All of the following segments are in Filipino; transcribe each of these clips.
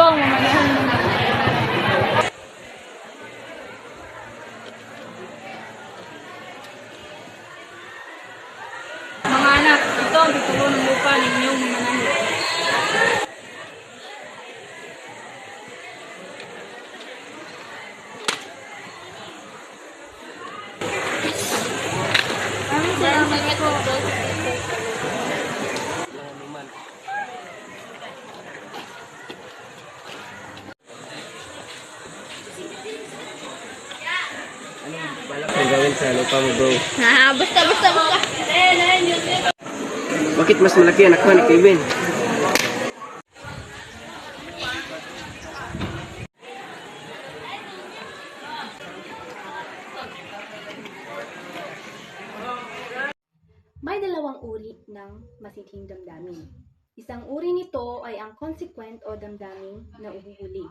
ikaw ang mamanahan mo na. Mga anak, ito ang titulo ng lupa ninyong mamanahan. Salamat po. Ang gawin sa lupa mo, bro? Basta. Bakit mas malaki anak ko ni Kevin? May dalawang uri ng masithing damdamin. Isang uri nito ay ang consequent o damdaming na uhuhuli.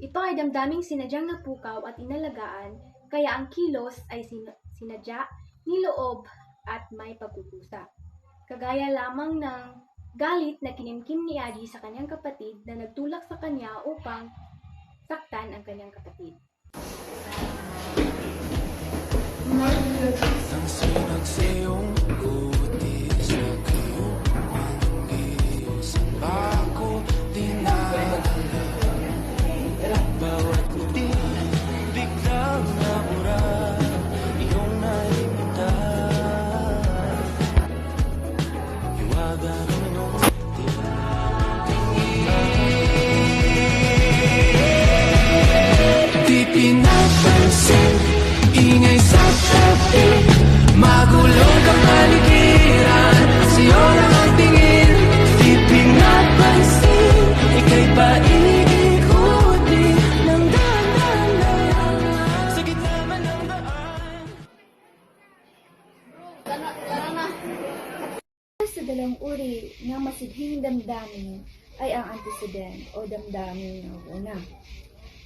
Ito ay damdaming sinadyang napukaw at inalagaan, kaya ang kilos ay sinadya, niloob at may pagkukusa. Kagaya lamang ng galit na kinimkim ni Adi sa kanyang kapatid na nagtulak sa kanya upang saktan ang kanyang kapatid. Di pinapansin, ingay sa tabi, magulong kapaligiran, sa'yo lang ang tingin. Di pinapansin, ika'y paikot-ikutin ng dahan-dahan sa gitna man ng daan. Sa dalawang uri ng masidhing damdamin ay ang antecedent o damdamin ng una.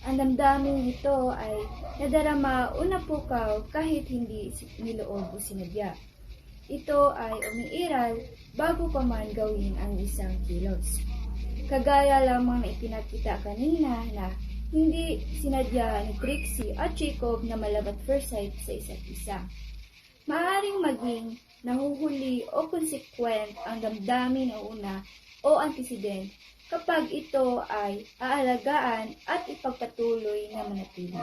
Ang damdamin ito ay nadarama una pukaw kahit hindi niloob o sinadya. Ito ay umiiral bago pa man gawin ang isang kilos. Kagaya lamang na ipinakita kanina na hindi sinadya ni Trixie at Jacob na malove at first sight sa isa't isa. Maaaring maging nahuhuli o consequent ang damdamin na una o antecedent kapag ito ay aalagaan at ipagpatuloy na manatili.